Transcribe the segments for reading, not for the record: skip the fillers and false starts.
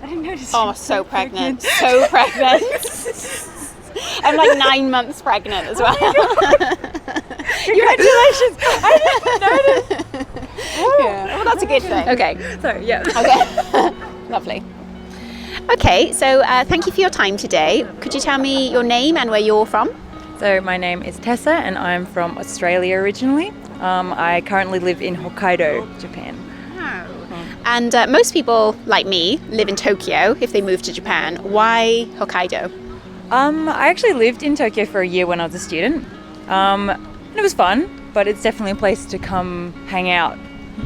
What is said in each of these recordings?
didn't notice. Oh, so pregnant. So pregnant. I'm like 9 months pregnant as well. Congratulations! I didn't notice. Yeah. Well, that's a good thing. Okay. Sorry, yeah. Okay. Lovely. Okay, so thank you for your time today. Could you tell me your name and where you're from? So my name is Tessa and I'm from Australia originally. I currently live in Hokkaido, Japan. And most people, like me, live in Tokyo if they move to Japan. Why Hokkaido? I actually lived in Tokyo for a year when I was a student. And it was fun, but it's definitely a place to come hang out.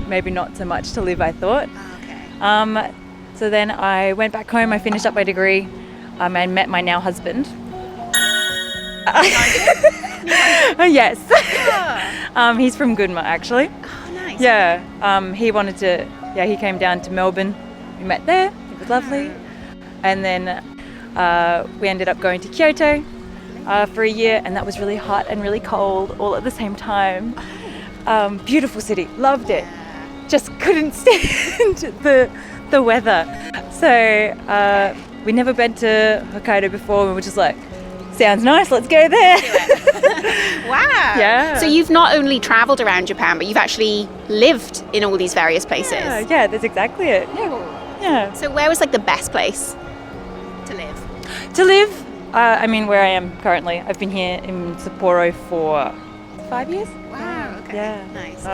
Maybe not so much to live, I thought. Okay. So then I went back home, I finished up my degree, and met my now husband. Yes. He's from Gunma, actually. Oh, nice. Yeah. He came down to Melbourne. We met there. It was lovely. And then we ended up going to Kyoto for a year, and that was really hot and really cold all at the same time. Beautiful city. Loved it. Just couldn't stand the weather. So we never been to Hokkaido before. We were just like, sounds nice, let's go there. Wow. Yeah. So you've not only travelled around Japan, but you've actually lived in all these various places. Yeah, that's exactly it. Yeah. So where was like the best place to live? To live, where I am currently, I've been here in Sapporo for 5 years. Wow, okay. Yeah. Nice.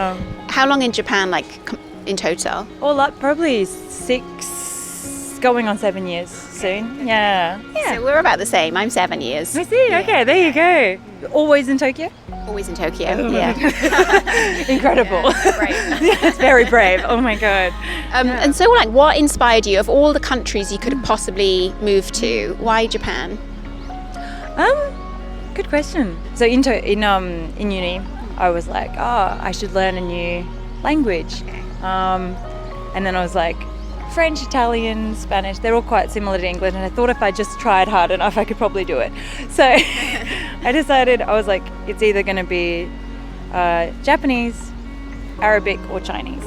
How long in Japan, like in total? All up, probably 6, going on 7 years soon. Yeah. So we're about the same. I'm 7 years. I see. Yeah. Okay, there you go. Always in Tokyo? Always in Tokyo. Yeah. Incredible. Right. It's very brave. Oh my God. And so, like, what inspired you of all the countries you could have possibly moved to? Why Japan? Good question. So in uni, I was like, I should learn a new language. Okay. And then I was like, French, Italian, Spanish, they're all quite similar to English, and I thought if I just tried hard enough, I could probably do it. So I decided, I was like, it's either going to be Japanese, Arabic, or Chinese.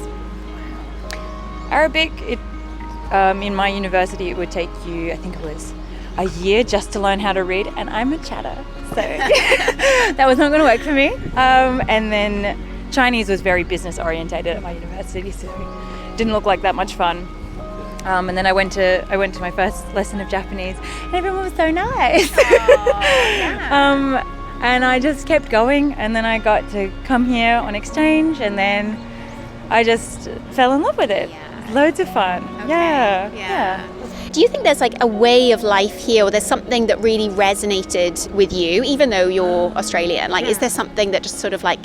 Arabic, in my university, it would take you, I think it was a year just to learn how to read, and I'm a chatter, so that was not going to work for me. And then Chinese was very business orientated at my university, so it didn't look like that much fun. And then I went to my first lesson of Japanese, and everyone was so nice. And I just kept going, and then I got to come here on exchange, and then I just fell in love with it. Loads of fun. Okay. Yeah. Do you think there's like a way of life here, or there's something that really resonated with you, even though you're Australian? Like, is there something that just sort of like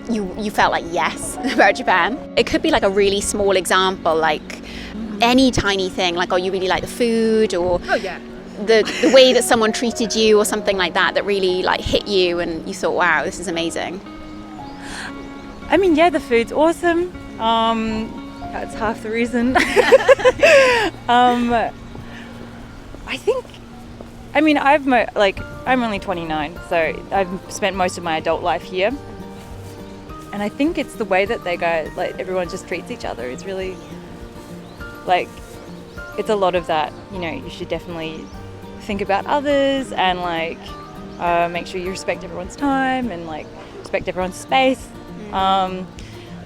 you felt like yes about Japan? It could be like a really small example, like any tiny thing, like, oh, you really like the food, or the way that someone treated you, or something like that really like hit you and you thought, wow, this is amazing. I mean, yeah, the food's awesome. That's half the reason. I think, I'm only 29, so I've spent most of my adult life here. And I think it's the way that they go, like, everyone just treats each other. It's really, like, it's a lot of that, you should definitely think about others and, like, make sure you respect everyone's time and, like, respect everyone's space. A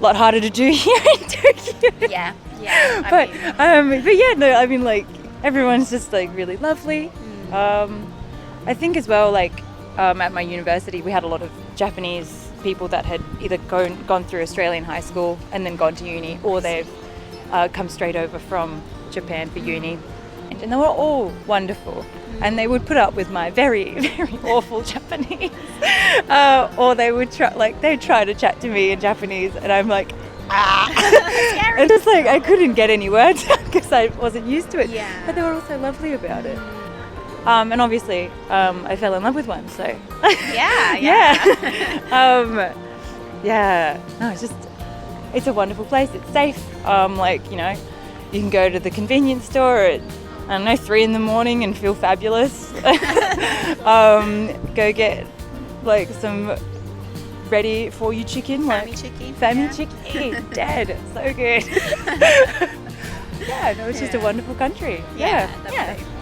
lot harder to do here in Tokyo. Yeah. But everyone's just, like, really lovely. I think as well, like, at my university, we had a lot of Japanese people that had either gone through Australian high school and then gone to uni, or they've come straight over from Japan for uni, and they were all wonderful, and they would put up with my very, very awful Japanese, or they'd try to chat to me in Japanese, and I'm like, and just like I couldn't get any words because I wasn't used to it. But they were also lovely about it. And obviously, I fell in love with one, so. No, it's a wonderful place. It's safe. You can go to the convenience store at, 3 a.m. and feel fabulous. Go get, like, some ready for you chicken. Family chicken. Family chicken. Dead. So good. Yeah, no, it's just a wonderful country. Yeah,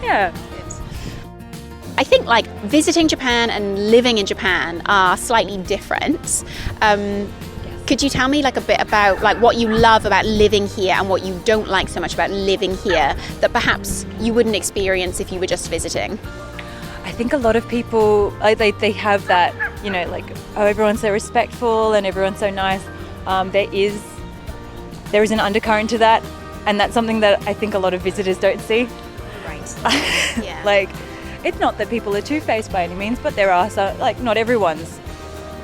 Yeah. I think like visiting Japan and living in Japan are slightly different. Could you tell me like a bit about like what you love about living here and what you don't like so much about living here that perhaps you wouldn't experience if you were just visiting? I think a lot of people, they have that, you know, like, oh, everyone's so respectful and everyone's so nice. There is an undercurrent to that, and that's something that I think a lot of visitors don't see. Right. Yeah. Like, it's not that people are two-faced by any means, but there are some, like, not everyone's,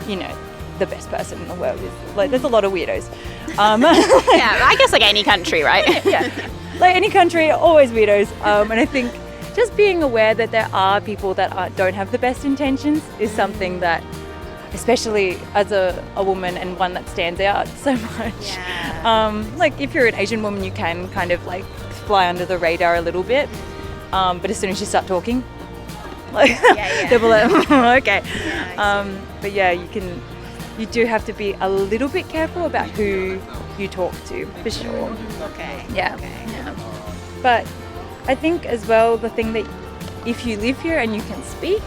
you know, the best person in the world. Like, there's a lot of weirdos. Yeah, I guess like any country, right? Yeah, like any country, always weirdos. And I think just being aware that there are people that don't have the best intentions is something that, especially as a woman and one that stands out so much. Yeah. Like if you're an Asian woman, you can kind of like fly under the radar a little bit. But as soon as you start talking, like they'll be like, okay. Yeah, but yeah, you do have to be a little bit careful about who you talk to, for sure. Okay. Yeah. Okay. Yeah. But I think as well, the thing that if you live here and you can speak,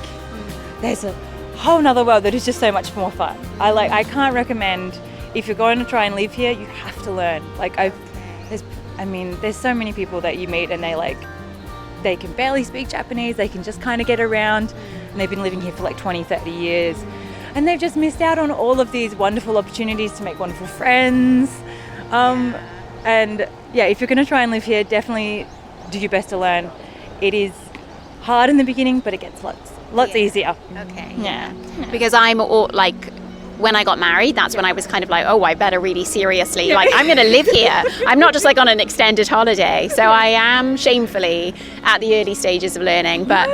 there's a whole nother world that is just so much more fun. I can't recommend, if you're going to try and live here, you have to learn. Like there's so many people that you meet and they can barely speak Japanese, they can just kind of get around, and they've been living here for like 20, 30 years. And they've just missed out on all of these wonderful opportunities to make wonderful friends. And yeah, if you're going to try and live here, definitely do your best to learn. It is hard in the beginning, but it gets lots easier. Okay. Yeah. Because I'm all, like, when I got married, that's when I was kind of like, oh, I better really seriously, like, I'm going to live here. I'm not just like on an extended holiday. So I am shamefully at the early stages of learning, but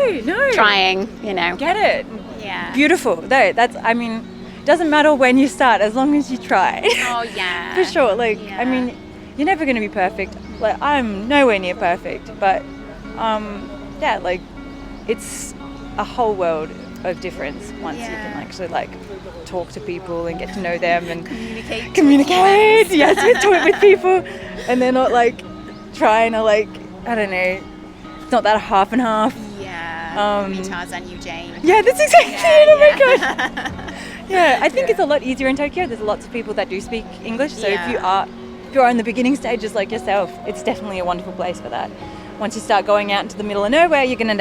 trying, you know. Get it. Yeah. Beautiful. Though doesn't matter when you start, as long as you try. Oh, yeah. For sure. Like, I mean, you're never going to be perfect. Like, I'm nowhere near perfect, but yeah, like, it's a whole world of difference once you can actually like talk to people and get to know them and communicate. Yes, you talk with people, and they're not like trying to like, I don't know, it's not that half and half. Yeah. Me Tarzan, you Jane. Yeah, that's exactly it. Oh my god. Yeah, I think it's a lot easier in Tokyo. There's lots of people that do speak English, so if you're in the beginning stages like yourself, it's definitely a wonderful place for that. Once you start going out into the middle of nowhere, you're gonna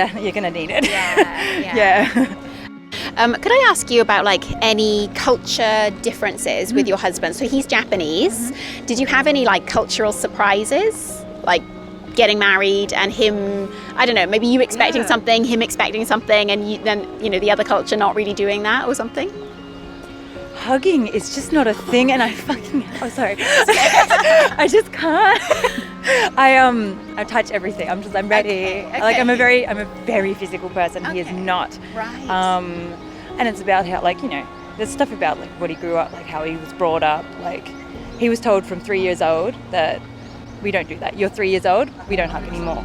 need it. Yeah. Could I ask you about like any culture differences with your husband? So he's Japanese. Did you have any like cultural surprises, like getting married and him, I don't know, maybe you expecting something, him expecting something, and then the other culture not really doing that or something? Hugging is just not a thing, and I just can't. I touch everything. I'm ready. Okay. Like I'm a very physical person. He is not. Right. And it's about how, like, there's stuff about like what he grew up, like how he was brought up. Like he was told from 3 years old that we don't do that. You're 3 years old, we don't hug anymore.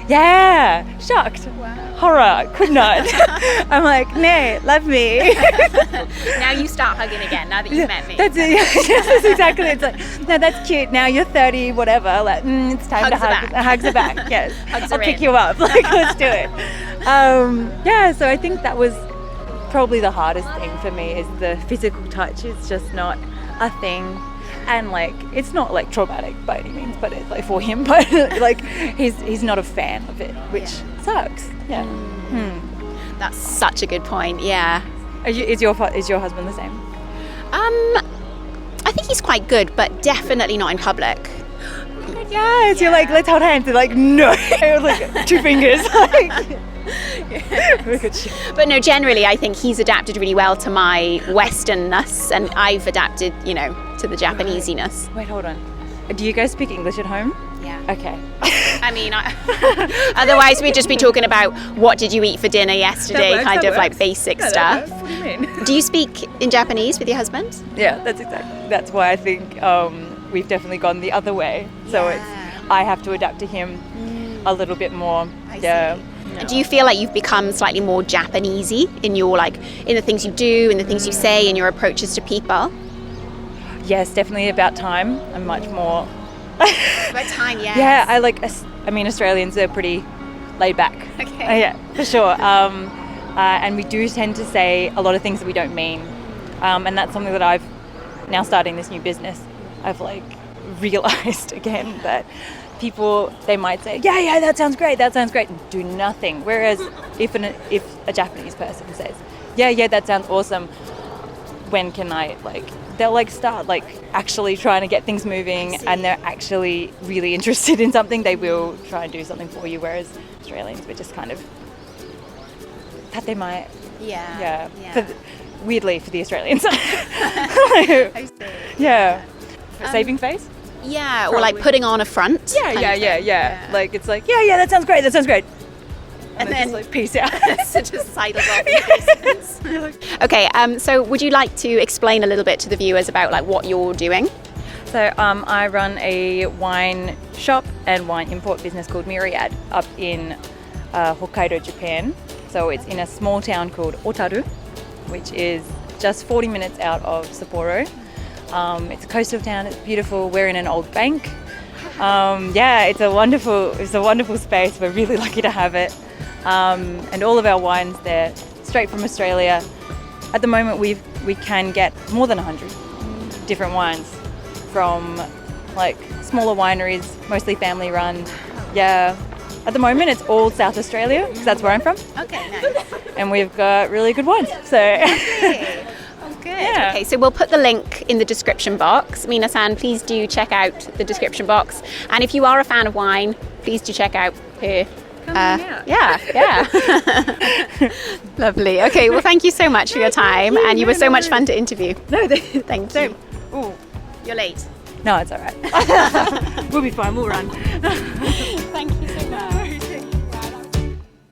Yeah, shocked. Wow. Horror, could not. I'm like, no, love me. Now you start hugging again, now that you've met me. That's it, yes, that's exactly it. It's like, no, that's cute, now you're 30, whatever, like, it's time to hug. Hugs are back, yes. I'll pick you up, like, let's do it. Yeah, so I think that was probably the hardest thing for me, is the physical touch. It's just not a thing. And like, it's not like traumatic by any means, but it's like for him, but like he's not a fan of it, which sucks. Yeah. That's such a good point. Yeah. Is your husband the same? I think he's quite good, but definitely not in public. Yes, you're like, let's hold hands. They're like, no, like 2 fingers. Like, but no, generally I think he's adapted really well to my Westernness, and I've adapted, to the Japanesiness. Wait, hold on. Do you guys speak English at home? Yeah. Okay. I mean, otherwise we'd just be talking about what did you eat for dinner yesterday, like basic stuff. What do you mean? Do you speak in Japanese with your husband? Yeah, that's why I think we've definitely gone the other way. So I have to adapt to him a little bit more. I see. Do you feel like you've become slightly more Japanesey in your in the things you do, in the things you say, in your approaches to people? Yes, definitely about time. I'm much more About time, yes. Yeah, I mean, Australians are pretty laid back. Okay. Yeah, for sure. And we do tend to say a lot of things that we don't mean. And that's something that I've, now starting this new business, I've like realized again that people, they might say, yeah, that sounds great, and do nothing. Whereas if a Japanese person says, yeah, that sounds awesome, when can I, like, they'll like start like actually trying to get things moving, and they're actually really interested in something, they will try and do something for you. Whereas Australians, we're just kind of tate mai. Yeah. Weirdly for the Australians. I see. Yeah. Saving face? Yeah, or like putting on a front. Yeah. Like it's like, yeah, that sounds great. And then just like, peace out. So just sidles off in pieces. Okay, so would you like to explain a little bit to the viewers about like what you're doing? So I run a wine shop and wine import business called Myriad up in Hokkaido, Japan. So it's in a small town called Otaru, which is just 40 minutes out of Sapporo. It's a coastal town, it's beautiful. We're in an old bank. It's a wonderful space. We're really lucky to have it. And all of our wines, they're straight from Australia. At the moment we can get more than 100 different wines from like smaller wineries, mostly family run. Yeah. At the moment it's all South Australia, because that's where I'm from. Okay, nice. And we've got really good wines. So Okay. Oh, good. Yeah. Okay, so we'll put the link in the description box. Mina-san, please do check out the description box. And if you are a fan of wine, please do check out her. Yeah. Lovely. Okay, well, thank you so much for your time, and you were so much fun to interview. No, Thank you. Ooh. You're late. No, it's all right. We'll be fine. We'll run.